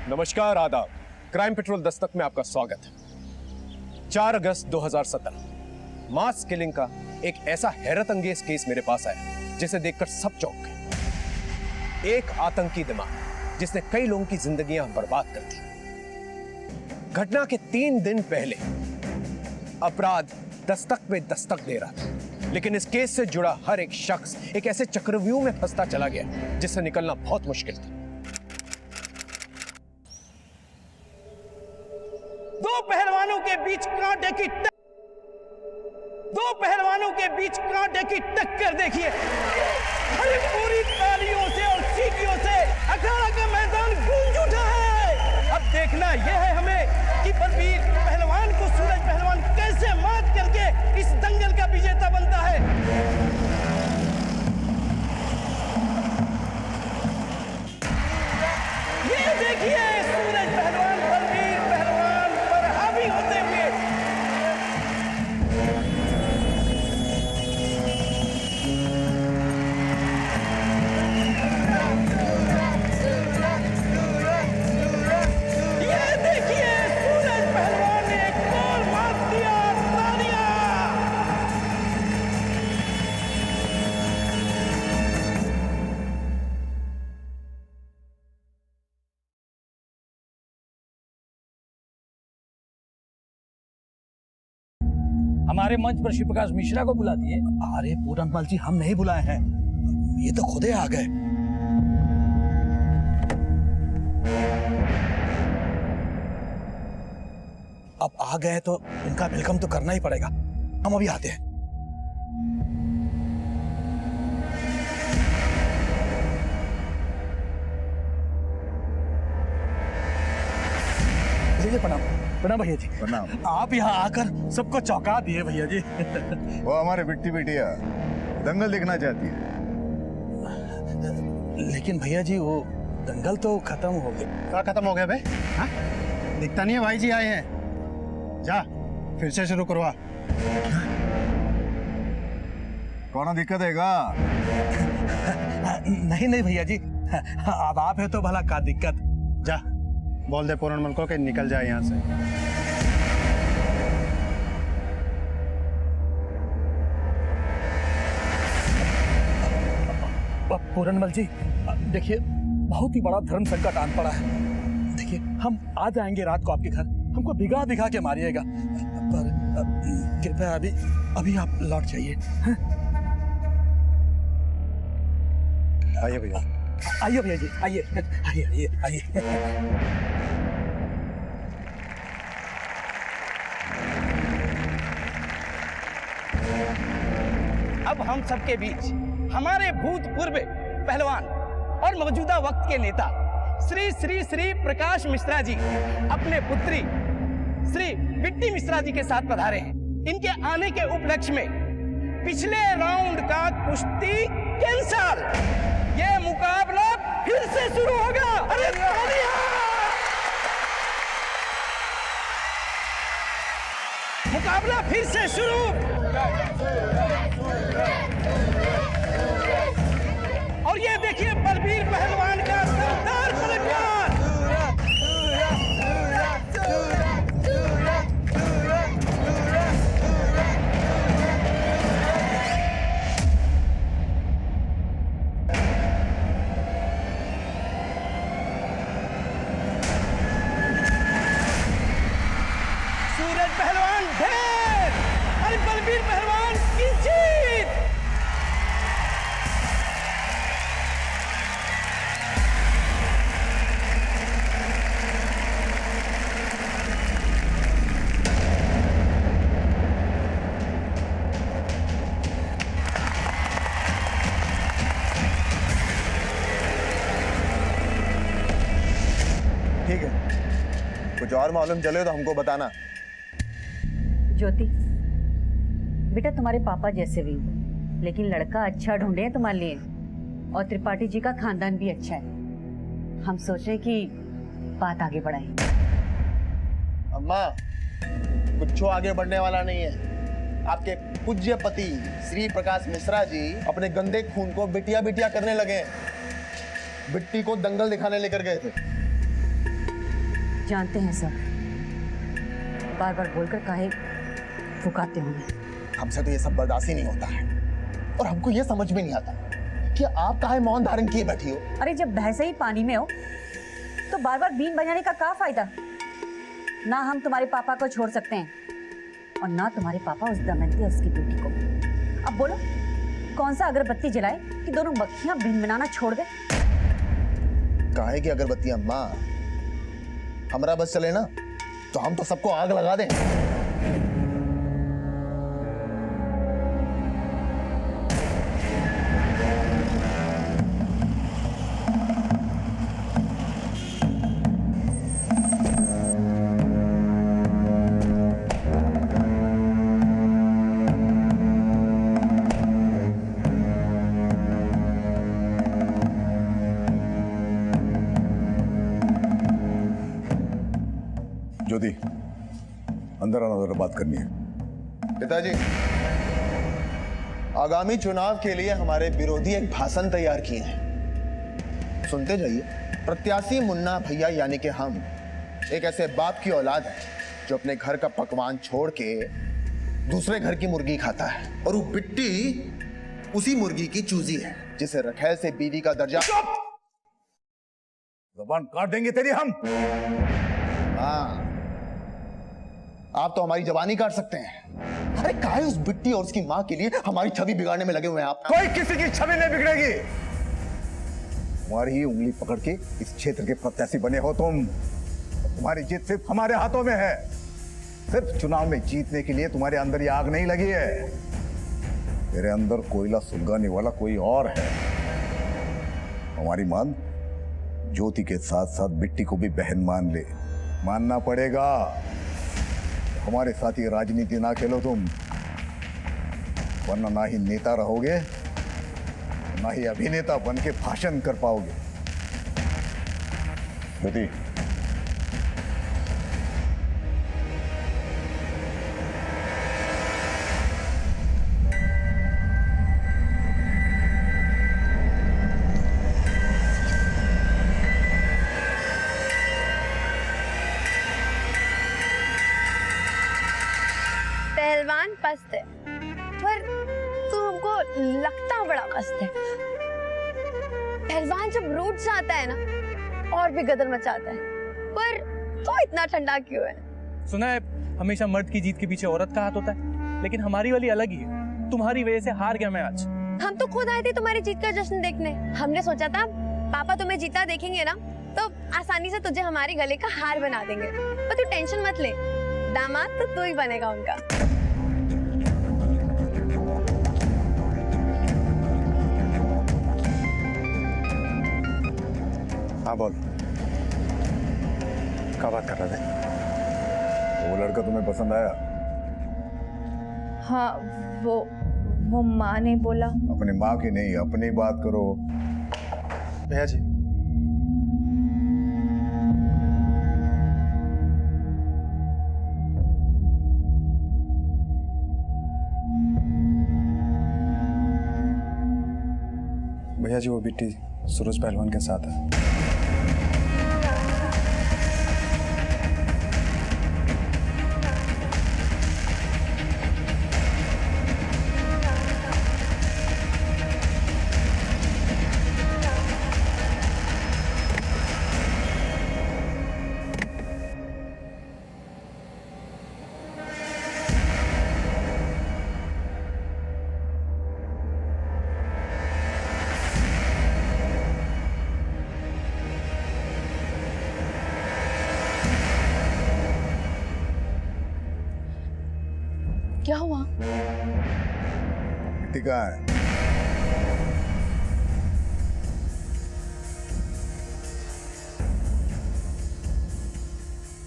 नमस्कार, आदाब। Crime petrol Dastak में आपका स्वागत है। 4 अगस्त 2017 मास किलिंग का एक ऐसा हैरत अंगेज केस मेरे पास आया जिसे देखकर सब चौंक गए। एक आतंकी दिमाग जिसने कई लोगों की जिंदगियां बर्बाद कर दी। घटना के 3 दिन पहले अपराध दस्तक पे दस्तक दे रहा था, लेकिन इस केस से जुड़ा हर एक शख्स एक ऐसे चक्रव्यूह में फंसता चला गया जिससे निकलना बहुत मुश्किल था। दो पहलवानों के बीच कांटे की टक्कर देखिए। अरे पूरी तालियों से और सीटियों से अखाड़ा का मैदान गूंज उठा है। अब देखना यह है हमें कि बलबीर पहलवान को सूरज पहलवान कैसे मात करके इस दंगल का विजेता बनता है। ये देखिए सूरज पहलवान बलबीर पहलवान पर हावी होते हुए। ये देखिए सूरज पहलवान ने एक गोल मार दिया। तालियां। हमारे मंच पर शिव प्रकाश मिश्रा को बुला दिए। अरे पूरनपाल जी, हम नहीं बुलाए हैं, ये तो खुदे आ गए। अब आ गए तो इनका वेलकम तो करना ही पड़ेगा। हम अभी आते हैं। भैया प्रणाम। प्रणाम भैया जी। प्रणाम। आप यहाँ आकर सबको चौंका दिए भैया जी। वो हमारे बिट्टी बिटिया दंगल देखना चाहती है। लेकिन भैया जी वो दंगल तो खत्म हो गया। क्या खत्म हो गया बे? हाँ? दिखता नहीं है, भाई जी आए हैं। जा फिर से शुरू करवा। कौन दिक्कत है का? नहीं नहीं भैया जी, अब आप है तो भला का दिक्कत। जा बोल दे पूरनमल को कि निकल जाए यहाँ से। पूरनमल जी देखिए, बहुत ही बड़ा धर्म संकट आन पड़ा है। देखिए हम आ जाएंगे रात को आपके घर, हमको भिगा भिगा के मारिएगा, पर कृपया अभी आप लौट जाइए। आइए भैया। आइए भैया जी, आइए आइए आइए आइए। अब हम सबके बीच हमारे भूतपूर्व पहलवान और मौजूदा वक्त के नेता श्री श्री श्री प्रकाश मिश्रा जी अपने पुत्री श्री बिट्टी मिश्रा जी के साथ पधारे हैं। इनके आने के उपलक्ष्य में पिछले राउंड का कुश्ती कैंसल। ये मुकाबला फिर से शुरू होगा। अरे तालियां! मुकाबला फिर से शुरू। और ये देखिए बलबीर पहलवान का शानदार पलटवार। सूरज पहलवान ढेर और बलबीर पहलवान की जीत। ठीक है, कुछ और मालूम चले तो हमको बताना। ज्योति बेटा, तुम्हारे पापा जैसे भी हो, लेकिन लड़का अच्छा ढूंढे हैं तुम्हारे लिए, और त्रिपाठी जी का खानदान भी अच्छा है। हम सोचे कि बात आगे बढ़ाएं। अम्मा, कुछ आगे बढ़ने वाला नहीं है। आपके पूज्य पति श्री प्रकाश मिश्रा जी अपने गंदे खून को बिटिया बिटिया करने लगे। बिट्टी को दंगल दिखाने लेकर गए थे। जानते हैं सब। बार बार बोलकर काहे फुकाते हो? हमसे तो ये सब बर्दाश्त ही नहीं होता है, और हमको ये समझ में नहीं आता कि आप काहे मौन धारण किए बैठी हो। अरे जब भैंसे ही पानी में हो तो बार बार बीन बजाने का क्या फायदा? ना हम तुम्हारे पापा को छोड़ सकते हैं और ना तुम्हारे पापा उस दमयंती और उसकी बेटी को। अब बोलो कौन सा अगरबत्ती जलाए कि दोनों मक्खियां बीन बनाना छोड़ दे? काहे की अगरबत्ती अम्मा? हमारा बस चले ना तो हम तो सबको आग लगा दें। ज्योति, अंदर आना, जरा बात करनी है। पिताजी, आगामी चुनाव के लिए हमारे विरोधी एक भाषण तैयार किए हैं, सुनते जाइए। प्रत्याशी मुन्ना भैया यानी कि हम एक ऐसे बाप की औलाद है जो अपने घर का पकवान छोड़ के दूसरे घर की मुर्गी खाता है, और वो बिट्टी उसी मुर्गी की चूजी है जिसे रखैल से बीवी का दर्जा। जबान काट देंगे तेरी हम। हाँ, आप तो हमारी जबानी काट सकते हैं। अरे काहे उस बिट्टी और उसकी माँ के लिए हमारी छवि बिगाड़ने में लगे हुए हैं आप? कोई किसी की छवि नहीं बिगड़ेगी। तुम्हारी ही उंगली पकड़ के इस क्षेत्र के प्रत्याशी बने हो तुम। तुम्हारी जीत सिर्फ हमारे हाथों में है। सिर्फ चुनाव में जीतने के लिए तुम्हारे अंदर ये आग नहीं लगी है। तेरे अंदर कोयला सुलगाने वाला कोई और है। हमारी मान ज्योति के साथ साथ बिट्टी को भी बहन मान ले। मानना पड़ेगा। हमारे साथ ये राजनीति ना खेलो तुम, वरना ना ही नेता रहोगे ना ही अभिनेता बन के भाषण कर पाओगे। ज्योति, पहलवान पस्त है, पर तू हमको लगता बड़ा मस्त है। पहलवान जब रूठ जाता है ना और भी गदर मचाता है, पर तू इतना ठंडा क्यों है? सुना है हमेशा मर्द की जीत के पीछे औरत का हाथ होता है, लेकिन हमारी वाली अलग ही है। तुम्हारी वजह से हार गया मैं आज। हम तो खुद आए थे तुम्हारी जीत का जश्न देखने। हमने सोचा था पापा तुम्हें जीता देखेंगे ना तो आसानी से तुझे हमारे गले का हार बना देंगे, पर तू टेंशन मत ले, दामाद तो तू ही बनेगा उनका। हाँ बोल, क्या बात कर रहे थे? वो लड़का तुम्हें पसंद आया? हाँ, वो माँ ने बोला। अपनी माँ की नहीं, अपनी बात करो। भैया जी, भैया जी वो बिट्टी सूरज पहलवान के साथ है। क्या हुआ? बिट्टी कहाँ है?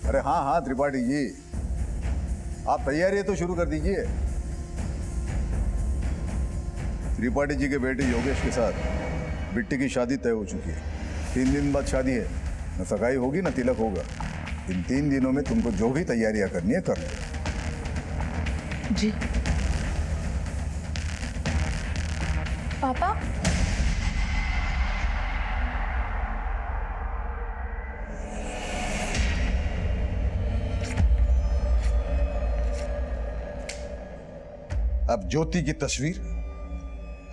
अरे हाँ हाँ त्रिपाठी जी, आप तैयारी तो शुरू कर दीजिए। त्रिपाठी जी के बेटे योगेश के साथ बिट्टी की शादी तय हो चुकी है। 3 दिन बाद शादी है, न सगाई होगी न तिलक होगा। इन 3 दिनों में तुमको जो भी तैयारियां करनी है कर लो। जी पापा, अब ज्योति की तस्वीर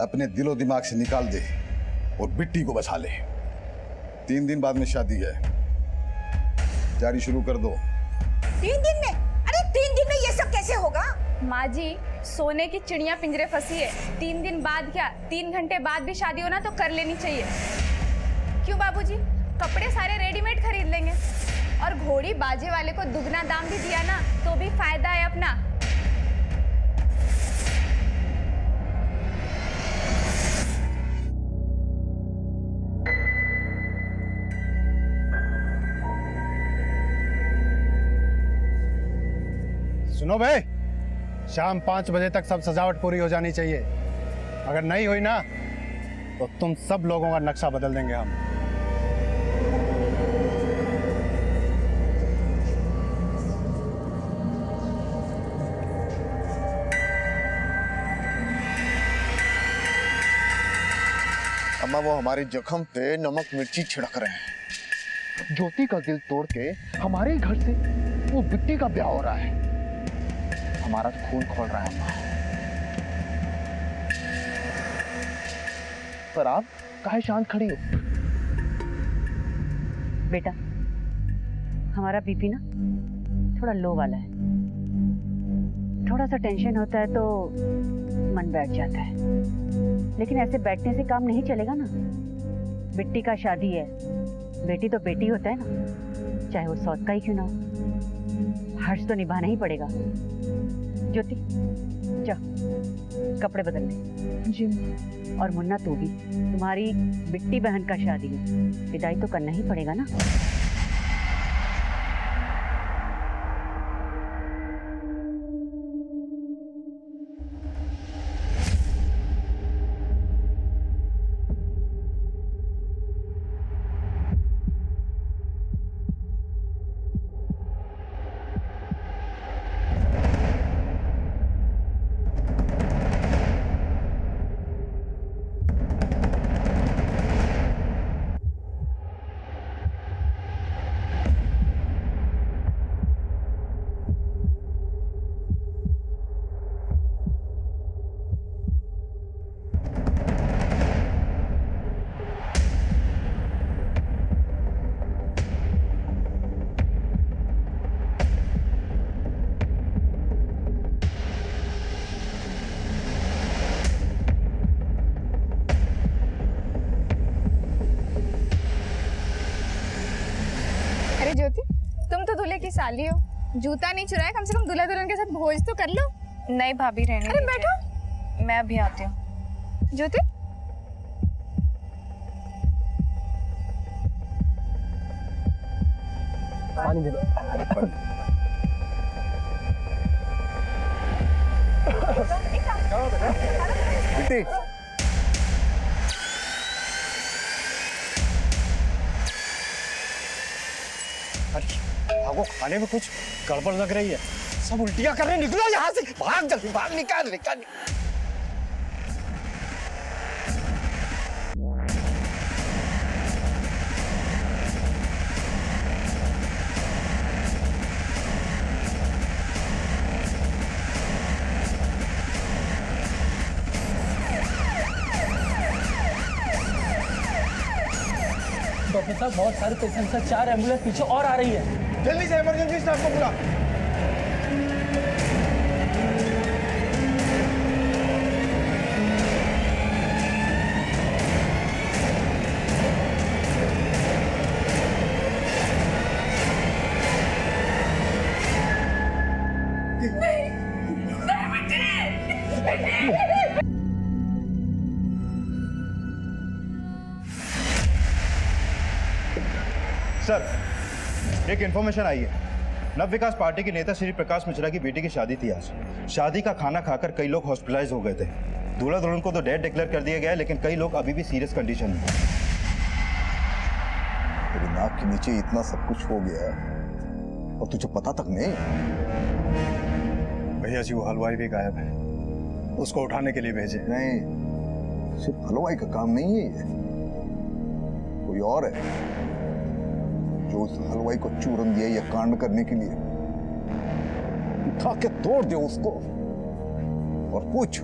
अपने दिलो दिमाग से निकाल दे और बिट्टी को बचा ले। 3 दिन बाद में शादी है, तैयारी शुरू कर दो। 3 दिन में? अरे 3 दिन में ये सब कैसे होगा? माँ जी, सोने की चिड़िया पिंजरे फंसी है। 3 दिन बाद क्या, 3 घंटे बाद भी शादी होना तो कर लेनी चाहिए। क्यों बाबूजी, कपड़े सारे रेडीमेड खरीद लेंगे और घोड़ी बाजे वाले को दुगना दाम भी दिया ना तो भी फायदा है अपना। सुनो भाई, शाम 5 बजे तक सब सजावट पूरी हो जानी चाहिए। अगर नहीं हुई ना तो तुम सब लोगों का नक्शा बदल देंगे हम। अम्मा वो हमारे जख्म पे नमक मिर्ची छिड़क रहे हैं। ज्योति का दिल तोड़ के हमारे घर से वो बिट्टी का ब्याह हो रहा है। हमारा खून खोल रहा है अम्मा। पर आप काहे शांत खड़ी हो? बेटा, हमारा बीपी ना थोड़ा लो वाला है। थोड़ा सा टेंशन होता है तो मन बैठ जाता है, लेकिन ऐसे बैठने से काम नहीं चलेगा ना। बिट्टी का शादी है, बेटी तो बेटी होता है ना, चाहे वो सौत का ही क्यों ना हो। हर्ष तो निभाना ही पड़ेगा। ज्योति, जा कपड़े बदल ले। जी। और मुन्ना तू भी, तुम्हारी बिट्टी बहन का शादी है, विदाई तो करना ही पड़ेगा ना। ज्योति, तुम तो दूल्हे की साली हो, जूता नहीं चुराया, कम से कम दूल्हा दुल्हन के साथ भोज तो कर लो। नहीं भाभी, रहने अरे बैठो, मैं अभी आती हूँ। ज्योति, पानी दे दो। बिट्टी, भागो, खाने में कुछ गड़बड़ लग रही है। सब उल्टियां कर रहे हैं। निकलो यहाँ से, भाग जल्दी, भाग, निकाल निकाल। डॉक्टर साहब, बहुत सारे पेशेंट्स हैं, 4 एम्बुलेंस पीछे और आ रही है। जल्दी से इमरजेंसी स्टाफ को बुला। सर, एक इन्फॉर्मेशन आई है। नव विकास पार्टी के नेता श्री प्रकाश मिश्रा की बेटी की शादी थी आज। शादी का खाना खाकर कई लोग हॉस्पिटलाइज हो गए थे। दूल्हा दुल्हन को तो डेड डिक्लेयर कर दिया गया है, लेकिन कई लोग अभी भी सीरियस कंडीशन में। तेरी नाक के नीचे इतना सब कुछ हो गया और तुझे पता तक नहीं? भैया जी, वो हलवाई भी गायब है, उसको उठाने के लिए भेजे। नहीं, सिर्फ हलवाई का काम नहीं है ये, कोई और है जो उस हलवाई को चूरन दिया या कांड करने के लिए। उठा के तोड़ दे उसको। और पूछ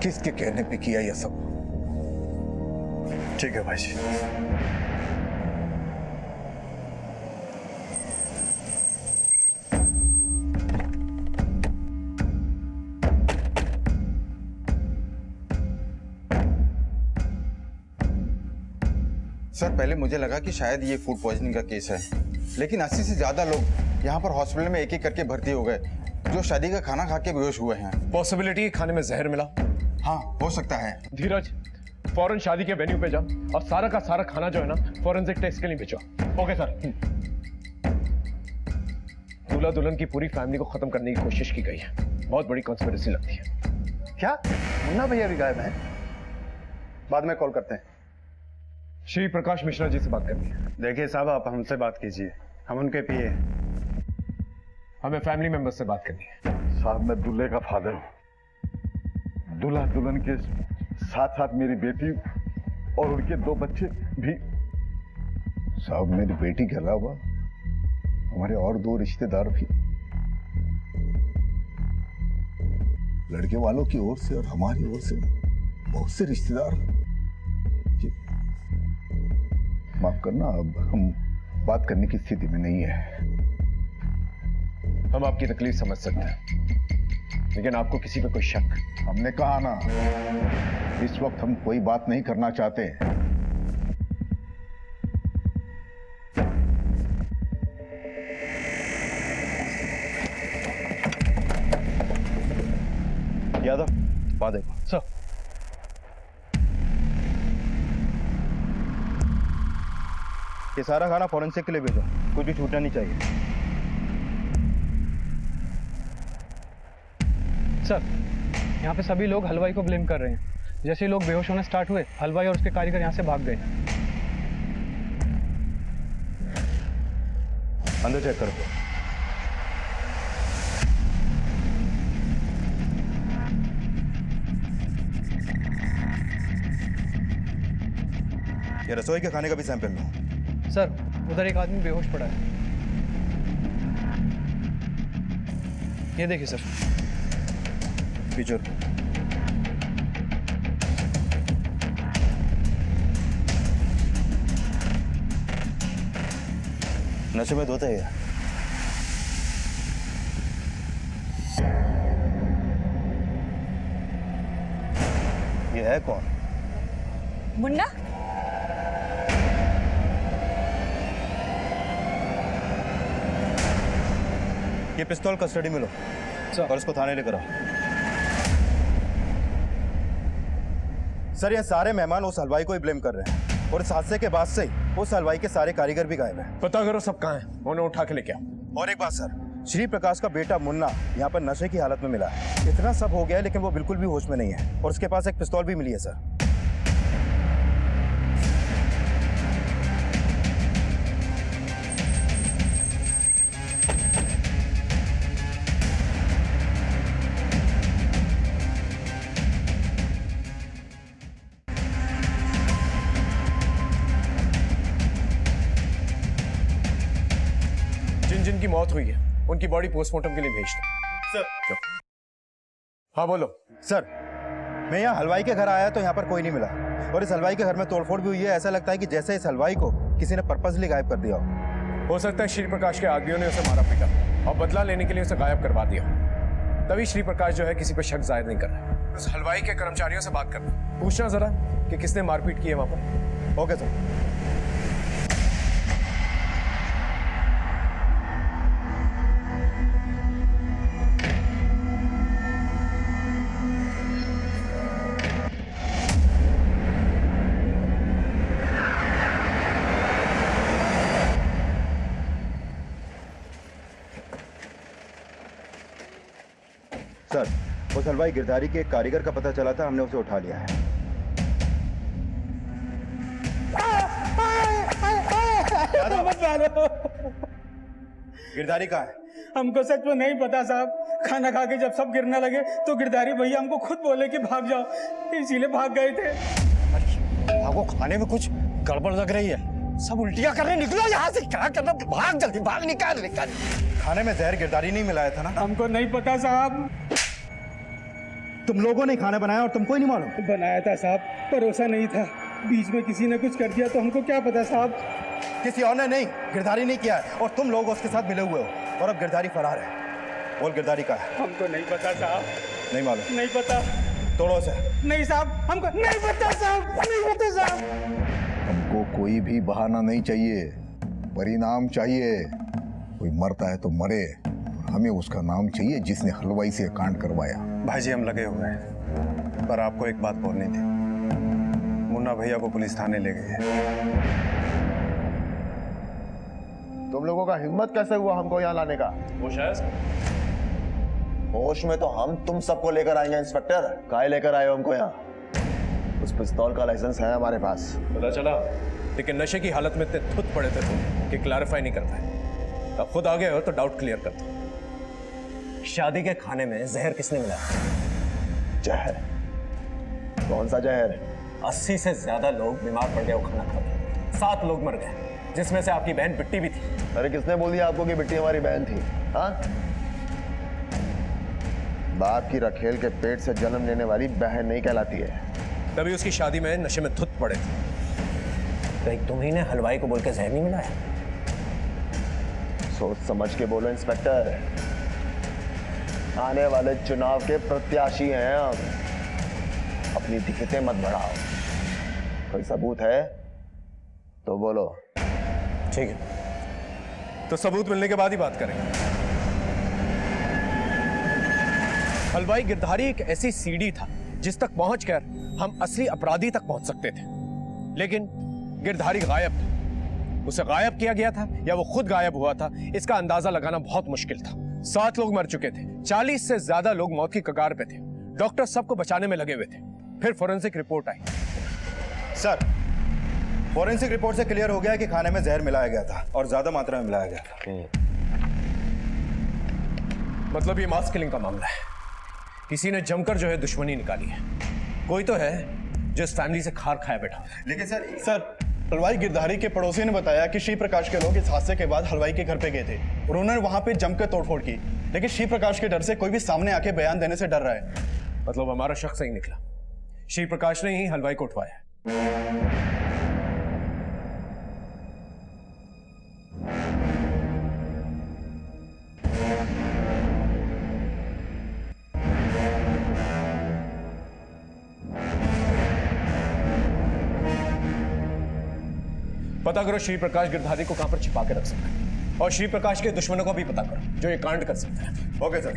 किसके कहने पे किया यह सब। ठीक है भाई जी। सर पहले मुझे लगा कि शायद ये फूड पॉइजनिंग का केस है, लेकिन 80 से ज्यादा लोग यहाँ पर हॉस्पिटल में एक एक करके भर्ती हो गए जो शादी का खाना खा के बेहोश हुए हैं। पॉसिबिलिटी खाने में जहर मिला। हाँ हो सकता है। धीरज, फौरन शादी के वेन्यू पे जा और सारा का सारा खाना जो है ना फॉरेंसिक टेस्ट के लिए भेजो। Okay sir. दूल्हा दुल्हन की पूरी फैमिली को खत्म करने की कोशिश की गई है। बहुत बड़ी कॉन्स्पिरेसी लगती है। क्या मुन्ना भैया भी गायब हैं? बाद में कॉल करते हैं। श्री प्रकाश मिश्रा जी से बात करनी है। देखिए साहब, आप हमसे बात कीजिए, हम उनके पीए। हमें फैमिली मेंबर्स से बात करनी है। साहब मैं दूल्हे का फादर हूं। दूल्हा दुल्हन के साथ साथ मेरी बेटी और उनके 2 बच्चे भी। साहब मेरी बेटी के अलावा हमारे और 2 रिश्तेदार भी, लड़के वालों की ओर से और हमारी ओर से बहुत से रिश्तेदार। माफ करना, अब हम बात करने की स्थिति में नहीं है। हम आपकी तकलीफ समझ सकते हैं, लेकिन आपको किसी पे कोई शक? हमने कहा ना, इस वक्त हम कोई बात नहीं करना चाहते। यादव बात देखो सर। ये सारा खाना फॉरेंसिक के लिए भेजो, कुछ भी छूटना नहीं चाहिए। सर, यहाँ पे सभी लोग हलवाई को ब्लेम कर रहे हैं। जैसे ही लोग बेहोश होने स्टार्ट हुए, हलवाई और उसके कारीगर यहाँ से भाग गए। अंदर चेक करो। ये रसोई के खाने का भी सैंपल लो। सर, उधर एक आदमी बेहोश पड़ा है। ये देखिए सर। फीचर नशे में धोता है यार। ये है कौन? मुन्ना, ये पिस्तौल कस्टडी में लो और इसको थाने लेकर आओ। सर, ये सारे मेहमान उस हलवाई को ही ब्लेम कर रहे हैं और इस हादसे के बाद से ही उस हलवाई के सारे कारीगर भी गायब हैं। पता करो सब कहाँ हैं, उन्हें उठा के लेके आओ। और एक बात सर, श्री प्रकाश का बेटा मुन्ना यहाँ पर नशे की हालत में मिला है। इतना सब हो गया है लेकिन वो बिल्कुल भी होश में नहीं है और उसके पास एक पिस्तौल भी मिली है सर। जिनकी मौत हुई है उनकी बॉडी पोस्टमार्टम के लिए भेज दो। सर। हाँ बोलो। सर, मैं यहाँ हलवाई के घर आया तो यहाँ पर कोई नहीं मिला और इस हलवाई के घर में तोड़फोड़ भी हुई है। ऐसा लगता है कि जैसे इस हलवाई को किसी ने पर्पसली गायब कर दिया हो सकता है श्री प्रकाश के आदमियों ने उसे मारा पीटा और बदला लेने के लिए उसे गायब करवा दिया। तभी श्री प्रकाश जो है किसी पर शक जाहिर नहीं कर रहा है। उस हलवाई के कर्मचारियों से बात करना, पूछना जरा कि किसने मारपीट की है वहां पर। Okay sir. सर, उस हलवाई गिरधारी के एक कारीगर का पता चला था, हमने उसे उठा लिया है। गिरधारी कहाँ है? हमको सच में नहीं पता साहब। खाना खा के जब सब गिरने लगे तो गिरधारी भैया हमको खुद बोले कि भाग जाओ, इसीलिए भाग गए थे। आपको खाने में कुछ गड़बड़ लग रही है, सब उल्टियां करने निकलो यहाँ से। क्या करना, भाग जल्दी, भाग, निकाल। खाने में जहर गिरधारी नहीं मिलाया था ना? हमको नहीं पता साहब। तुम लोगों ने खाना बनाया और तुमको ही नहीं मालूम? बनाया था साहब, परोसा नहीं था। बीच में किसी ने कुछ कर दिया तो हमको क्या पता साहब। किसी और ने नहीं, गिरधारी नहीं किया है और तुम लोग उसके साथ मिले हुए हो और अब गिरधारी फरार है। बोल गिरधारी का है? हमको नहीं पता साहब, नहीं मालूम? नहीं पता। तोड़ो से। नहीं साहब, हमको नहीं पता साहब, नहीं पता साहब। हमको कोई भी बहाना नहीं चाहिए, परिणाम चाहिए। कोई मरता है तो मरे, हमें उसका नाम चाहिए जिसने हलवाई से कांड करवाया। भाई जी हम लगे हुए हैं, पर आपको एक बात बोलनी थी। मुन्ना भैया को पुलिस थाने ले गई है। तुम लोगों का हिम्मत कैसे हुआ हमको यहाँ लाने का? होश में तो हम तुम सबको लेकर आएंगे इंस्पेक्टर। काहे लेकर आए हो हमको यहाँ? उस पिस्तौल का लाइसेंस है हमारे पास। पता चला, लेकिन नशे की हालत में इतने थुत पड़े थे तुम कि क्लैरिफाई नहीं कर पाए। अब खुद आ गए हो तो डाउट क्लियर कर दो। शादी के खाने में जहर किसने मिलाया? जहर? कौन सा जहर? 80 से ज्यादा लोग बीमार पड़ गए वो खाना खा के। 7 लोग मर गए, जिसमें से आपकी बहन बिट्टी भी थी। अरे किसने बोल दिया आपको कि बिट्टी हमारी बहन थी? हाँ, बाप की रखेल के पेट से जन्म लेने वाली बहन नहीं कहलाती है। तभी उसकी शादी में नशे में धुत पड़े थे। कहीं तुम ही ने हलवाई को बोल के जहर नहीं मिलाया? सोच समझ के बोलो इंस्पेक्टर, आने वाले चुनाव के प्रत्याशी हैं हम। अपनी दिक्कतें मत बढ़ाओ। कोई सबूत है तो बोलो। ठीक है, तो सबूत मिलने के बाद ही बात करेंगे। हलवाई गिरधारी एक ऐसी सीढ़ी था जिस तक पहुंचकर हम असली अपराधी तक पहुंच सकते थे, लेकिन गिरधारी गायब था। उसे गायब किया गया था या वो खुद गायब हुआ था, इसका अंदाजा लगाना बहुत मुश्किल था। 7 लोग मर चुके थे, 40 से ज्यादा लोग मौत की कगार पे थे। डॉक्टर सबको बचाने में लगे हुए थे। फिर फोरेंसिक रिपोर्ट आई। सर, फॉरेंसिक रिपोर्ट से क्लियर हो गया कि खाने में जहर मिलाया गया था और ज्यादा मात्रा में मिलाया गया था। मतलब ये मास किलिंग का मामला है। किसी ने जमकर जो है दुश्मनी निकाली है। कोई तो है जो इस फैमिली से खार खाया बैठा। लेकिन सर, हलवाई गिरधारी के पड़ोसी ने बताया कि श्री प्रकाश के लोग इस हादसे के बाद हलवाई के घर पे गए थे और उन्होंने वहां पे जमकर तोड़फोड़ की, लेकिन श्री प्रकाश के डर से कोई भी सामने आके बयान देने से डर रहा है। मतलब हमारा शख्स सही निकला, श्री प्रकाश ने ही हलवाई को उठवाया। पता करो श्री प्रकाश गिरधारी को कहां पर छिपा के रख सकता है, और श्री प्रकाश के दुश्मनों को भी पता करो जो ये कांड कर सकता है। Okay sir.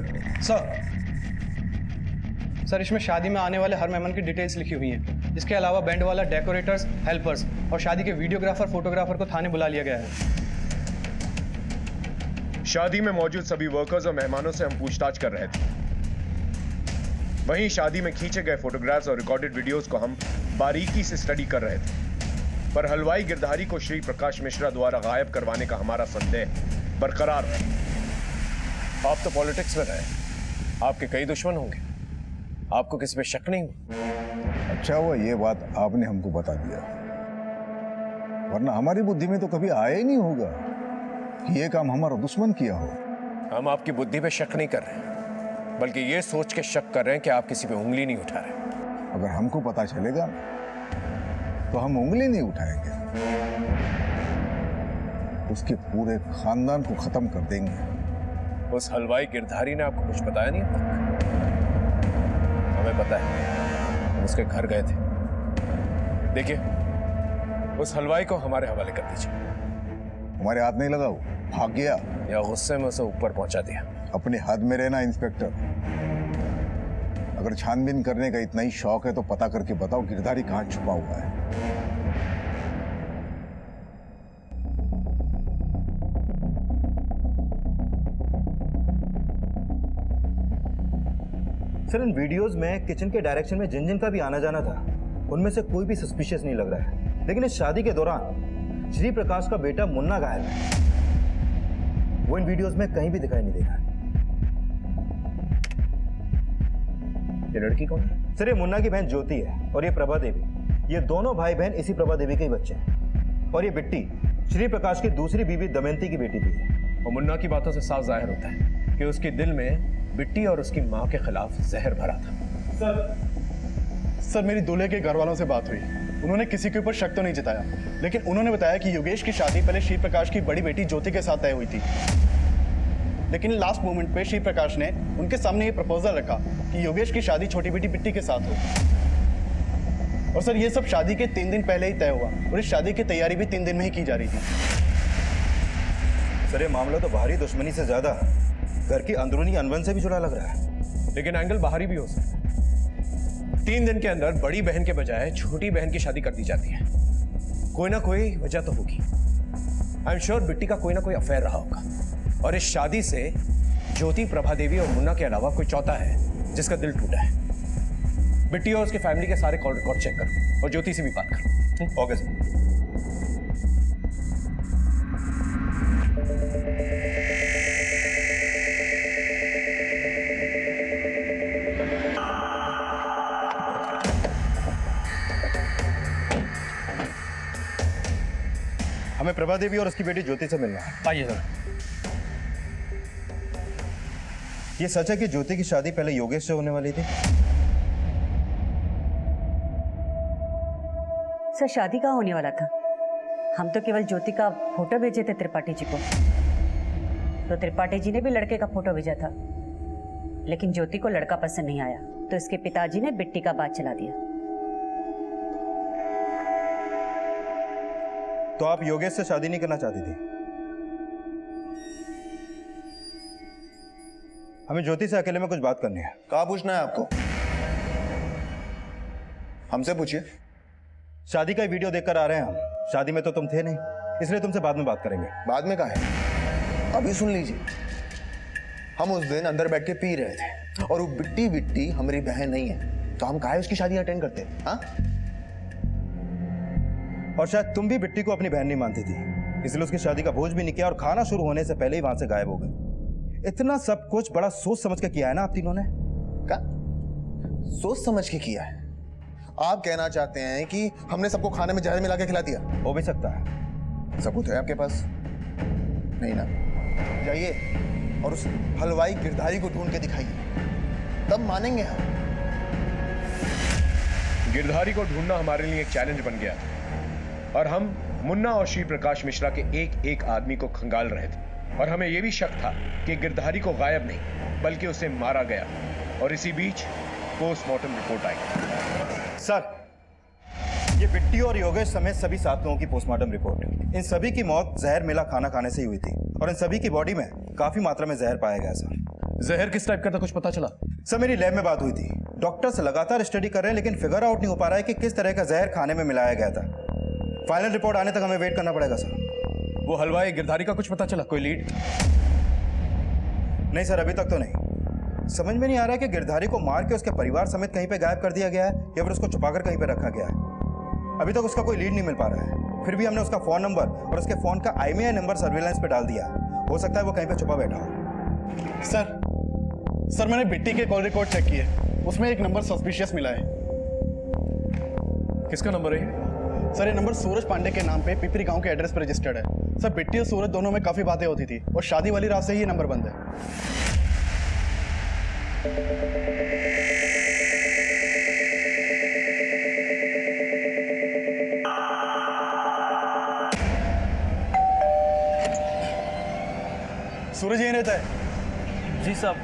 सर, इसमें शादी में आने वाले हर मेहमान की डिटेल्स लिखी हुई हैं। इसके अलावा बैंड वाला, डेकोरेटर्स, हेल्पर्स और शादी के वीडियोग्राफर, फोटोग्राफर को थाने बुला लिया गया है। शादी में मौजूद सभी वर्कर्स और मेहमानों से हम पूछताछ कर रहे थे। वहीं शादी में खींचे गए फोटोग्राफ्स और रिकॉर्डेड वीडियोस को हम बारीकी से स्टडी कर रहे थे, पर हलवाई गिरधारी को श्री प्रकाश मिश्रा द्वारा गायब करवाने का हमारा संदेह बरकरार है। आप तो पॉलिटिक्स में रहे, आपके कई दुश्मन होंगे, आपको किसी पे शक नहीं हुआ? अच्छा हुआ ये बात आपने हमको बता दिया, वरना हमारी बुद्धि में तो कभी आया ही नहीं होगा कि ये काम हमारा दुश्मन किया हो। हम आपकी बुद्धि पे शक नहीं कर रहे, बल्कि ये सोच के शक कर रहे हैं कि आप किसी पे उंगली नहीं उठा रहे। अगर हमको पता चलेगा तो हम उंगली नहीं उठाएंगे, उसके पूरे खानदान को खत्म कर देंगे। उस हलवाई गिरधारी ने आपको कुछ बताया नहीं अब तक? हमें पता है, हम उसके घर गए थे। देखिए, उस हलवाई को हमारे हवाले कर दीजिए। हमारे हाथ नहीं लगा, वो भाग गया या गुस्से में उसे ऊपर पहुंचा दिया। अपने हाथ में रहना इंस्पेक्टर। अगर छानबीन करने का इतना ही शौक है तो पता करके बताओ गिरधारी कहां छुपा हुआ है। सर, इन वीडियोस में किचन के डायरेक्शन में जिन जिन का भी आना जाना था, उनमें से कोई भी सस्पिशियस नहीं लग रहा है। लेकिन इस शादी के दौरान श्री प्रकाश का बेटा मुन्ना गायब है। वो इन वीडियोस में कहीं भी दिखाई नहीं दे रहा है। ये लड़की कौन है? सर, ये मुन्ना की बहन ज्योति है और ये प्रभा देवी। ये दोनों भाई बहन इसी प्रभा देवी के ही बच्चे हैं। और ये बिट्टी श्री प्रकाश की दूसरी बीवी दमयंती की बेटी भी है। और मुन्ना की बातों से साफ जाहिर होता है कि उसके दिल में बिट्टी और उसकी मां के खिलाफ जहर भरा था। सर मेरी दूल्हे के घर वालों से बात हुई। उन्होंने किसी के ऊपर शक तो नहीं जताया, लेकिन उन्होंने बताया कि योगेश की शादी पहले श्री प्रकाश की बड़ी बेटी ज्योति के साथ तय हुई थी, लेकिन लास्ट मोमेंट पे श्री प्रकाश ने उनके सामने ये प्रपोजल रखा कि योगेश की शादी छोटी बेटी बिट्टी के साथ हो। और सर ये सब शादी के 3 दिन पहले ही तय हुआ और इस शादी की तैयारी भी 3 दिन में ही की जा रही थी। सर ये मामला तो बाहरी दुश्मनी से ज्यादा घर की अंदरूनी अनबन से भी जुड़ा लग रहा है। लेकिन एंगल बाहरी भी हो सकता है। 3 दिन के अंदर बड़ी बहन के बजाय छोटी बहन की शादी कर दी जाती है। कोई ना कोई वजह तो होगी। आई एम श्योर बिट्टी का कोई ना कोई अफेयर रहा होगा, और इस शादी से ज्योति, प्रभा देवी और मुन्ना के अलावा कोई चौथा है जिसका दिल टूटा है। बिट्टी और उसके फैमिली के सारे कॉल रिकॉर्ड चेक करो और ज्योति से भी बात करो। Okay sir. हमें प्रभा देवी और उसकी बेटी ज्योति से मिलना है। आइए सर। ये सच है कि ज्योति की शादी पहले योगेश से होने वाली थी? सर शादी कहाँ होने वाला था? हम तो केवल ज्योति का फोटो भेजे थे त्रिपाठी जी को, तो त्रिपाठी जी ने भी लड़के का फोटो भेजा था, लेकिन ज्योति को लड़का पसंद नहीं आया, तो इसके पिताजी ने बिट्टी का बात चला दिया। तो आप योगेश से शादी नहीं करना चाहती थी? हमें ज्योति से अकेले में कुछ बात करनी है। कहाँ पूछना है आपको? हमसे पूछिए। शादी का वीडियो देखकर आ रहे हैं हम। शादी में तो तुम थे नहीं, इसलिए तुमसे बाद में बात करेंगे। बाद में कहा है? अभी सुन लीजिए। हम उस दिन अंदर बैठ के पी रहे थे और वो बिट्टी हमारी बहन नहीं है, तो हम काहे उसकी शादी अटेंड करते? हाँ? और शायद तुम भी बिट्टी को अपनी बहन नहीं मानती थी, इसलिए उसकी शादी का भोज भी नहीं किया और खाना शुरू होने से पहले ही वहां से गायब हो गए। इतना सब कुछ बड़ा सोच समझ के किया है ना आप तीनों ने? क्या सोच समझ के किया है? आप कहना चाहते हैं कि हमने सबको खाने में जहर मिला के खिला दिया? हो भी सकता है। सबूत है आपके पास? नहीं ना? जाइए और उस हलवाई गिरधारी को ढूंढ के दिखाइए, तब मानेंगे हम। गिरधारी को ढूंढना हमारे लिए एक चैलेंज बन गया और हम मुन्ना और श्री प्रकाश मिश्रा के एक एक आदमी को खंगाल रहे थे, और हमें यह भी शक था कि गिरधारी को गायब नहीं बल्कि उसे मारा गया, और इसी बीच पोस्टमार्टम रिपोर्ट आई। सर ये बिट्टी और योगेश समेत सभी 7 लोगों की पोस्टमार्टम रिपोर्ट, इन सभी की मौत जहर मिला खाना खाने से ही हुई थी, और इन सभी की बॉडी में काफी मात्रा में जहर पाया गया। सर जहर किस टाइप का था, कुछ पता चला? सर मेरी लैब में बात हुई थी, डॉक्टर्स लगातार स्टडी कर रहे हैं, लेकिन फिगर आउट नहीं हो पा रहा है कि किस तरह का जहर खाने में मिलाया गया था। फाइनल रिपोर्ट आने तक हमें वेट करना पड़ेगा सर। वो हलवाई गिरधारी का कुछ पता चला? कोई लीड? नहीं सर, अभी तक तो नहीं। समझ में नहीं आ रहा है कि गिरधारी को मार के उसके परिवार समेत कहीं पे गायब कर दिया गया है या फिर उसको छुपाकर कहीं पे रखा गया है। अभी तक उसका कोई लीड नहीं मिल पा रहा है। फिर भी हमने उसका फोन नंबर और उसके फोन का IMEI नंबर सर्विलांस पे डाल दिया। हो सकता है वो कहीं पे छुपा बैठा हो। सर मैंने बिट्टी के कॉल रिकॉर्ड चेक किए, उसमें एक नंबर सस्पिशियस मिला है। किसका नंबर है? सर ये नंबर सूरज पांडे के नाम पे पिपरी गांव के एड्रेस पर रजिस्टर्ड है। सर बिट्टी और सूरज दोनों में काफी बातें होती थी और शादी वाली रात से ही ये नंबर बंद है। सूरज यहीं रहता है? जी साहब।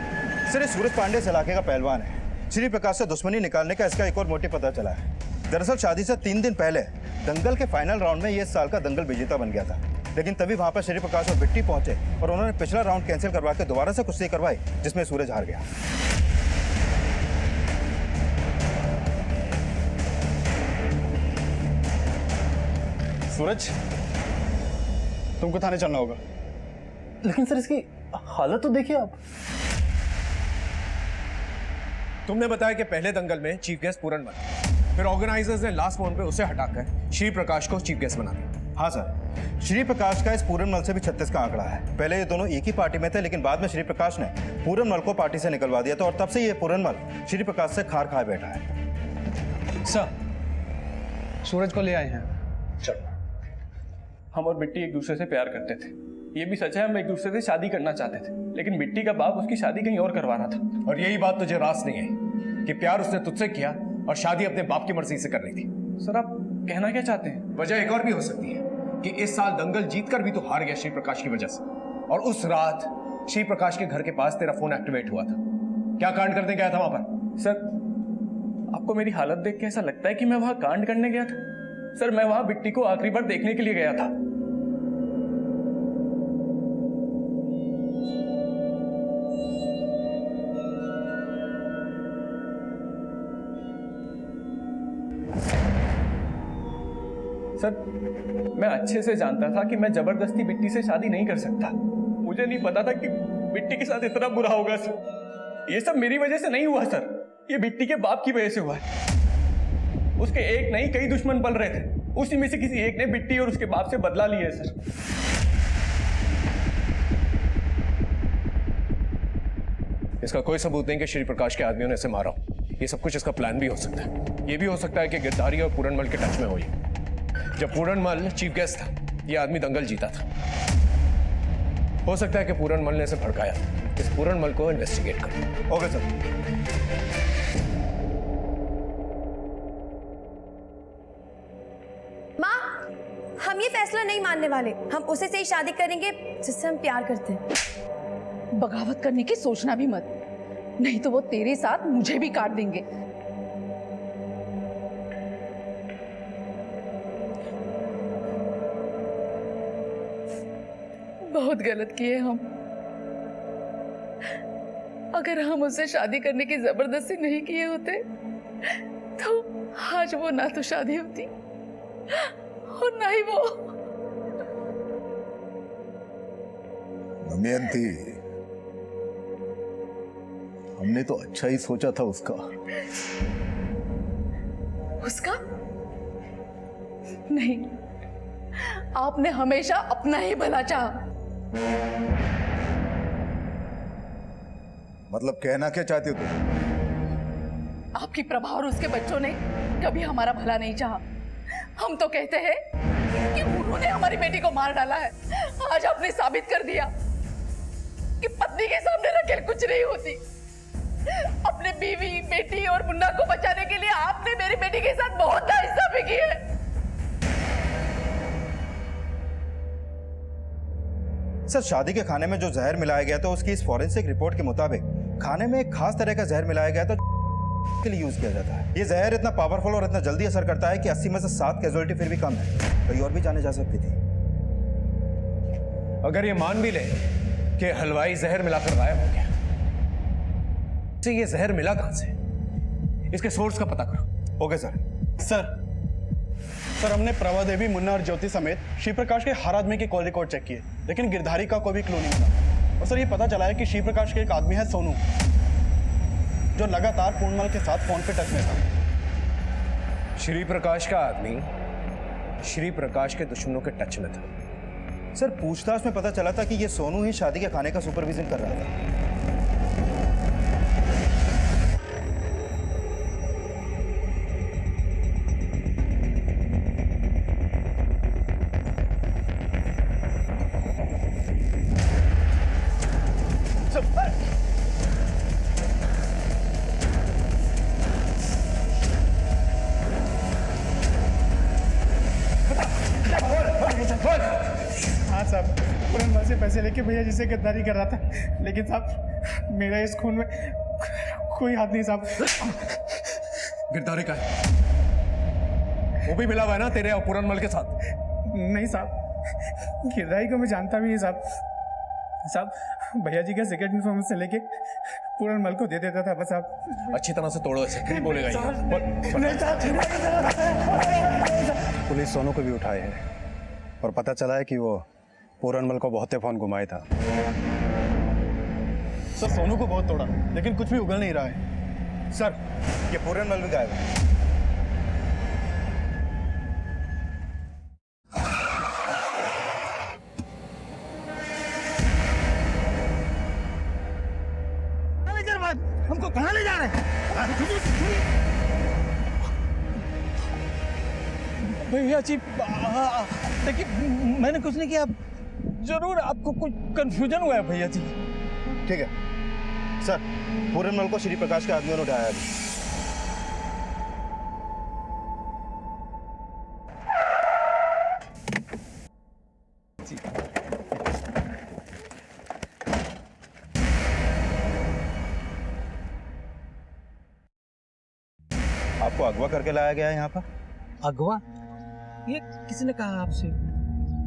सर ये सूरज पांडे इस इलाके का पहलवान है। श्री प्रकाश से दुश्मनी निकालने का इसका एक और मोटिव पता चला है। दरअसल शादी से 3 दिन पहले दंगल के फाइनल राउंड में ये इस साल का दंगल विजेता बन गया था, लेकिन तभी वहां पर श्री प्रकाश और बिट्टी पहुंचे और उन्होंने पिछला राउंड कैंसिल करवा के दोबारा से कुश्ती करवाई, जिसमें सूरज हार गया। सूरज तुमको थाने चलना होगा। लेकिन सर इसकी हालत तो देखिए आप। तुमने बताया कि पहले दंगल में चीफ गेस्ट पूरन बना, फिर ऑर्गेनाइजर्स ने लास्ट मोमेंट पे उसे हटाकर श्री प्रकाश को चीफ गेस्ट बना दिया। हाँ सर, श्री प्रकाश का इस पूरनमल से भी 36 का आंकड़ा है। पहले ये दोनों एक ही पार्टी में थे, लेकिन बाद में श्री प्रकाश ने पूरनमल को पार्टी से निकलवा दिया था और तब से ये पूरनमल श्री प्रकाश से खार खाए बैठा है। सर सूरज को ले आए हैं। चलो। हम और बिट्टी एक दूसरे से प्यार करते थे, ये भी सच है हम एक दूसरे से शादी करना चाहते थे, लेकिन बिट्टी का बाप उसकी शादी कहीं और करवा रहा था। और यही बात तुझे रास नहीं आई? कि प्यार उसने तुझसे किया और शादी अपने बाप की मर्जी से करनी थी। सर आप कहना क्या चाहते हैं? वजह एक और भी हो सकती है कि इस साल दंगल जीतकर भी तो हार गया श्री प्रकाश की वजह से, और उस रात श्री प्रकाश के घर के पास तेरा फोन एक्टिवेट हुआ था। क्या कांड करने गया था वहां पर? सर आपको मेरी हालत देख के ऐसा लगता है कि मैं वहां कांड करने गया था? सर मैं वहां बिट्टी को आखिरी बार देखने के लिए गया था। सर मैं अच्छे से जानता था कि मैं जबरदस्ती बिट्टी से शादी नहीं कर सकता। मुझे नहीं पता था कि बिट्टी के साथ इतना बुरा होगा सर। ये सब मेरी वजह से नहीं हुआ सर, ये बिट्टी के बाप की वजह से हुआ है। उसके एक नहीं कई दुश्मन पल रहे थे, उसी में से किसी एक ने बिट्टी और उसके बाप से बदला लिया है सर। इसका कोई सबूत नहीं कि श्री प्रकाश के आदमियों ने इसे मारा हो। ये सब कुछ इसका प्लान भी हो सकता है। ये भी हो सकता है कि गिरधारी और पूरनमल के टच में हो। ये जब पूरनमल चीफ गेस्ट था, ये आदमी दंगल जीता था। हो सकता है कि पूरनमल ने इसे भड़काया। इस पूरनमल को इन्वेस्टिगेट करो। Okay sir. माँ, हम ये फैसला नहीं मानने वाले। हम उसे से ही शादी करेंगे जिससे हम प्यार करते हैं। बगावत करने की सोचना भी मत, नहीं तो वो तेरे साथ मुझे भी काट देंगे। बहुत गलत किए हम। अगर हम उससे शादी करने की जबरदस्ती नहीं किए होते तो आज वो ना तो शादी होती और ना ही वो। दमयंती, हमने तो अच्छा ही सोचा था उसका। उसका? नहीं, आपने हमेशा अपना ही भला चाहा। मतलब कहना क्या चाहती हो तुम? आपकी प्रभा और उसके बच्चों ने कभी हमारा भला नहीं चाहा। हम तो कहते हैं कि उन्होंने हमारी बेटी को मार डाला है। आज आपने साबित कर दिया कि पत्नी के सामने रखेल कुछ नहीं होती। अपने बीवी, बेटी और मुन्ना को बचाने के लिए आपने मेरी बेटी के साथ बहुत नाइंसाफी की है। सर शादी के खाने में जो जहर मिलाया गया था उसकी इस फॉरेंसिक रिपोर्ट के मुताबिक खाने में एक खास तरह का जहर मिलाया गया था के लिए यूज किया जाता है। ये जहर इतना पावरफुल और इतना जल्दी असर करता है कि 80 में से 7 कैजुअलिटी फिर भी कम है। कहीं और भी जाने जा सकती थी। अगर ये मान भी ले कि हलवाई जहर मिलाकर गायब हो गया, तो ये जहर मिला कहां से? इसके सोर्स का पता करो। Okay sir. सर हमने प्रभा देवी, मुन्ना और ज्योति समेत श्री प्रकाश के हर आदमी के कॉल रिकॉर्ड चेक किए, लेकिन गिरधारी का कोई भी क्लू नहीं मिला। और सर ये पता चला है कि श्री प्रकाश के एक आदमी है सोनू, जो लगातार पूर्णमल के साथ फोन पे टच में था। श्री प्रकाश का आदमी श्री प्रकाश के दुश्मनों के टच में था। सर पूछताछ में पता चला था कि ये सोनू ही शादी के खाने का सुपरविजन कर रहा था। हाँ साहब, पूरनमल से पैसे लेके भैया जिसे गद्दारी कर रहा था, लेकिन साहब मेरा इस खून में कोई हाथ नहीं साहब। गिरधारी का है? वो भी मिला हुआ है ना तेरे और पूरनमल के साथ? नहीं साहब, गिरधारी को मैं जानता भी नहीं साहब। साहब भैया जी का सीक्रेट इन्फॉर्मेशन लेके पूरनमल को दे देता था बस। आप अच्छी तरह से तोड़ो ऐसे, नहीं बोलेगा ये। पुलिस सोनू को भी उठाए हैं और पता चला है कि वो पूरनमल को बहुते फोन घुमाया था। सर सोनू को बहुत तोड़ा, लेकिन कुछ भी उगल नहीं रहा है। सर ये पूरनमल भी गायब है। हमको कहाँ ले जा रहे हैं? भैया जी देखिए, मैंने कुछ नहीं किया। जरूर आपको कुछ कंफ्यूजन हुआ है भैया जी। ठीक है सर, पूरनमल को श्री प्रकाश के आदमियों ने उठाया है। को अगवा करके लाया गया है यहाँ पर? अगवा? ये किसने कहा आपसे?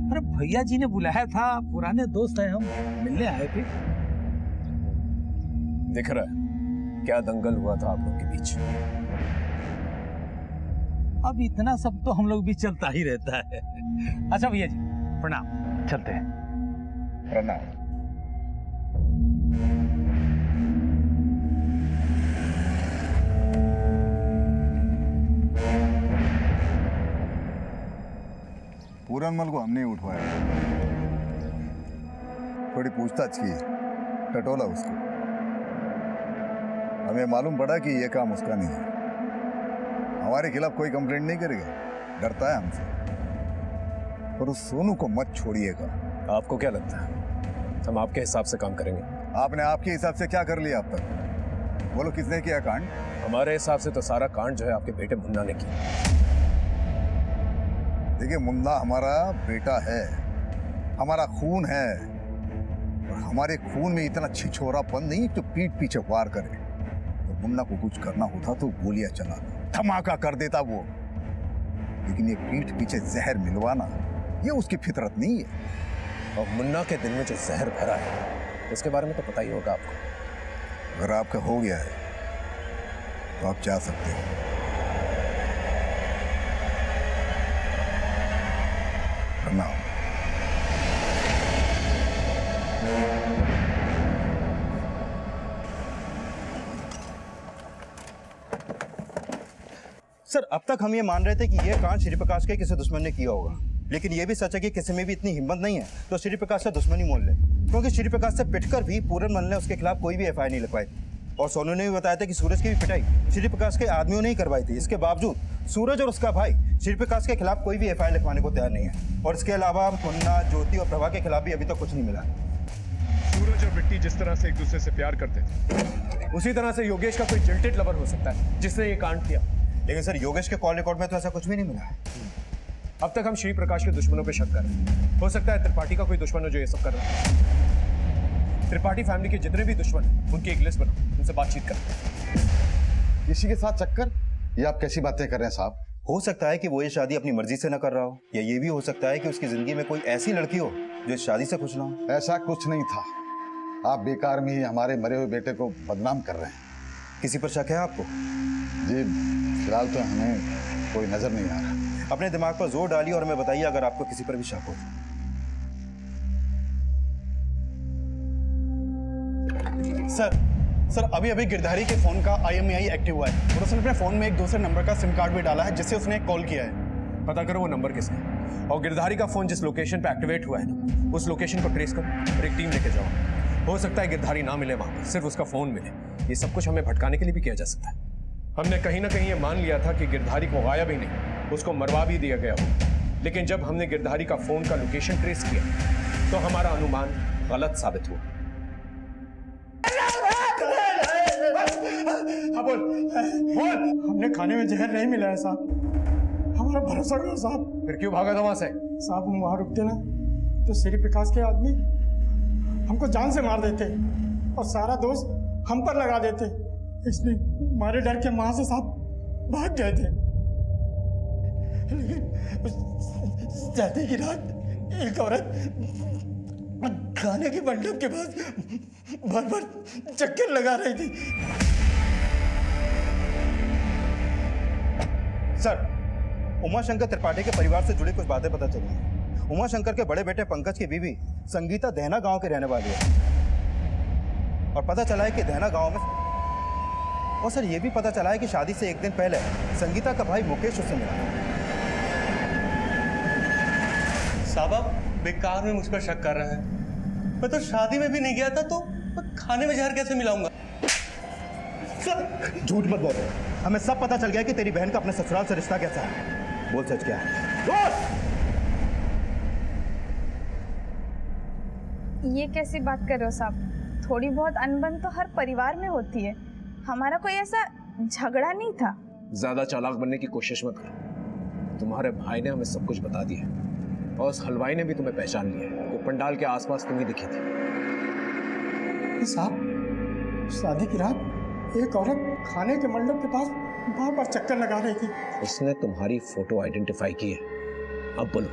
अरे भैया जी ने बुलाया था, पुराने दोस्त हैं हम, मिलने आए थे। दिख रहा है क्या दंगल हुआ था आप लोग के बीच। अब इतना सब तो हम लोग भी चलता ही रहता है। अच्छा भैया जी प्रणाम, चलते हैं। प्रणाम। पूरनमल को हमने उठवाया, थोड़ी पूछताछ की, टटोला उसको। हमें मालूम पड़ा कि यह काम उसका नहीं है। हमारे खिलाफ कोई कंप्लेंट नहीं करेगा, डरता है हमसे। पर उस सोनू को मत छोड़िएगा। आपको क्या लगता है हम आपके हिसाब से काम करेंगे? आपने आपके हिसाब से क्या कर लिया अब तक? बोलो किसने किया कांड? हमारे हिसाब से तो सारा कांड जो है आपके बेटे मुन्ना ने किया। देखिए, मुन्ना हमारा बेटा है, हमारा खून है, और हमारे खून में इतना छिछोरापन नहीं जो पीठ पीछे वार करे। तो मुन्ना को कुछ करना होता तो गोलियां चलाता, धमाका कर देता वो। लेकिन ये पीठ पीछे जहर मिलवाना, ये उसकी फितरत नहीं है। और मुन्ना के दिल में जो जहर भरा है उसके बारे में तो पता ही होगा आपको। अगर आपका हो गया है तो आप जा सकते हो। प्रणाम। सर, अब तक हम ये मान रहे थे कि यह कांड श्री प्रकाश के किसी दुश्मन ने किया होगा, लेकिन यह भी सच है कि किसी में भी इतनी हिम्मत नहीं है तो श्री प्रकाश से दुश्मनी मोल ले, क्योंकि श्री प्रकाश से पिटकर भी पूरनमल ने उसके खिलाफ कोई भी एफआईआर नहीं लगवाई। और सोनू ने भी बताया था कि सूरज की भी पिटाई श्री प्रकाश के आदमियों ने ही करवाई थी। इसके बावजूद सूरज और उसका भाई श्री प्रकाश के खिलाफ कोई भी एफआईआर लिखवाने को तैयार नहीं है। और इसके अलावा मुन्ना, ज्योति और प्रभा के खिलाफ भी अभी तक कुछ नहीं मिला। सूरज और मिट्टी जिस तरह से एक दूसरे से प्यार करते थे, उसी तरह से योगेश का कोई जिल्टेड लवर हो सकता है जिसने ये कांड किया। लेकिन सर, योगेश के कॉल रिकॉर्ड में तो ऐसा कुछ भी नहीं मिला है। अब तक हम श्री प्रकाश के दुश्मनों पे शक कर रहे हैं। हो सकता है त्रिपाठी का कोई दुश्मन हो जो ये सब कर रहा है। त्रिपाठी फैमिली के जितने भी दुश्मन हैं, उनकी एक लिस्ट बनाओ, उनसे बातचीत करें। किसी के साथ चक्कर? ये आप कैसी बातें कर रहे हैं साहब? हो सकता है कि वो ये शादी अपनी मर्जी से न कर रहा हो, या ये भी हो सकता है कि उसकी जिंदगी में कोई ऐसी लड़की हो जो इस शादी से खुश ना हो। ऐसा कुछ नहीं था। आप बेकार में ही हमारे मरे हुए बेटे को बदनाम कर रहे हैं। किसी पर शक है आपको? जी फिलहाल तो हमें कोई नजर नहीं आ रहा। अपने दिमाग पर जोर डालिए और हमें बताइए अगर आपको किसी पर भी शक हो। सर अभी अभी गिरधारी के फोन का IMEI एक्टिव हुआ है और उसने अपने फोन में एक दूसरे नंबर का सिम कार्ड भी डाला है जिससे उसने कॉल किया है। पता करो वो नंबर किसका है, और गिरधारी का फोन जिस लोकेशन पे एक्टिवेट हुआ है ना, उस लोकेशन को ट्रेस करो और एक टीम लेके जाओ। हो सकता है गिरधारी ना मिले वहां पर, सिर्फ उसका फोन मिले। ये सब कुछ हमें भटकाने के लिए भी किया जा सकता है। हमने कहीं ना कहीं ये मान लिया था कि गिरधारी को गायब ही नहीं, उसको मरवा भी दिया गया हो। लेकिन जब हमने गिरधारी का फोन का लोकेशन ट्रेस किया तो हमारा अनुमान गलत साबित हुआ। बोल बोल, हमने खाने में जहर नहीं मिला है साहब, हमारा भरोसा करो साहब। फिर क्यों भागा था वहां से? साहब हम वहां रुकते ना तो श्री प्रकाश के आदमी हमको जान से मार देते और सारा दोष हम पर लगा देते, इसलिए हमारे डर के वहां से साहब भाग गए थे। लेकिन जाते की रात एक औरत खाने के मंडप के पास भर भर चक्कर लगा रही थी। सर, उमाशंकर त्रिपाठी के परिवार से जुड़ी कुछ बातें पता चली हैं। उमाशंकर के बड़े बेटे पंकज की बीवी संगीता दहना गांव के रहने वाली है और पता चला है कि दहना गांव में, और सर ये भी पता चला है कि शादी से एक दिन पहले संगीता का भाई मुकेश उससे मिला। साहब बेकार में मुझ पर शक कर रहे हैं। मैं तो शादी में भी नहीं गया था, तो खाने में जहर कैसे मिलाऊंगा? झूठ मत बोलो, हमें सब पता चल गया कि तेरी बहन का अपने ससुराल से रिश्ता कैसा है। बोल सच क्या है? बोल। ये कैसी बात कर रहे हो साहब? थोड़ी बहुत अनबन तो हर परिवार में होती है, हमारा कोई ऐसा झगड़ा नहीं था। ज्यादा चालाक बनने की कोशिश मत करो। तुम्हारे भाई ने हमें सब कुछ बता दिया और उस हलवाई ने भी तुम्हें पहचान लिया है। वो पंडाल के आसपास तुम्हें दिखी थी। साहब शादी की रात एक औरत खाने के मंडप के पास बार बार चक्कर लगा रही थी। उसने तुम्हारी फोटो आइडेंटिफाई की है, अब बोलो।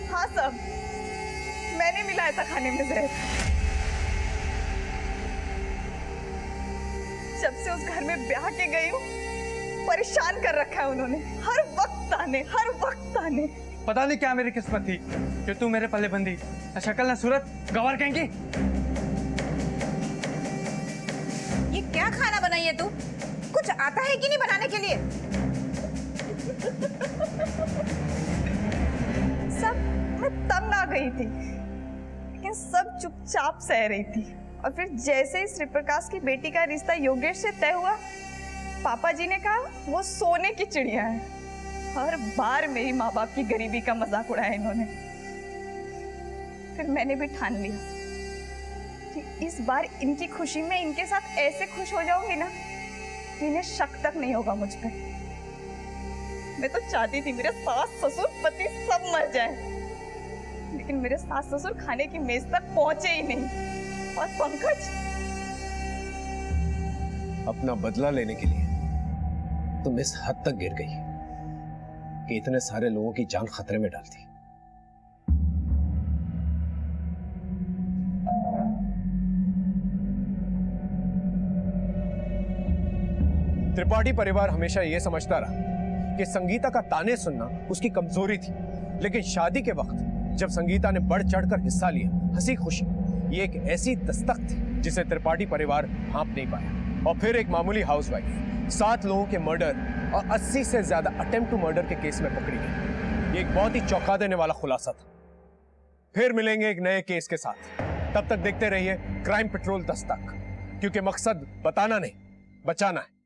हाँ सब, मैंने मिलाया था खाने में जहर। जब से उस घर में ब्याह के गई हूँ, परेशान कर रखा है उन्होंने। हर वक्त आने। पता नहीं क्या मेरी किस्मत थी कि तू मेरे पल्ले बंदी। न शक्ल न सूरत, गंवार कहेंगी। ये क्या खाना बनाई है तू? कुछ आता है कि नहीं बनाने के लिए? सब मैं तंग आ गई थी, लेकिन सब चुपचाप सह रही थी। और फिर जैसे ही श्री प्रकाश की बेटी का रिश्ता योगेश से तय हुआ, पापा जी ने कहा वो सोने की चिड़िया है। हर बार मेरी माँ बाप की गरीबी का मजाक उड़ाया इन्होंने। फिर मैंने भी ठान लिया कि इस बार इनकी खुशी में इनके साथ ऐसे खुश हो जाऊंगी ना कि इन्हें शक तक नहीं होगा मुझ पे। मैं तो चाहती थी मेरे सास ससुर पति सब मर जाए, लेकिन मेरे सास ससुर खाने की मेज तक पहुंचे ही नहीं। और पंकज, अपना बदला लेने के लिए तुम इस हद तक गिर गई कि इतने सारे लोगों की जान खतरे में डाल दी। त्रिपाठी परिवार हमेशा यह समझता रहा कि संगीता का ताने सुनना उसकी कमजोरी थी, लेकिन शादी के वक्त जब संगीता ने बढ़ चढ़कर हिस्सा लिया, हंसी खुशी, ये एक ऐसी दस्तक थी जिसे त्रिपाठी परिवार भांप नहीं पाया। और फिर एक मामूली हाउसवाइफ 7 लोगों के मर्डर और 80 से ज्यादा अटेम्प्ट टू मर्डर के केस में पकड़ी गई। ये एक बहुत ही चौंका देने वाला खुलासा था। फिर मिलेंगे एक नए केस के साथ। तब तक देखते रहिए क्राइम पेट्रोल दस्तक, क्योंकि मकसद बताना नहीं, बचाना है।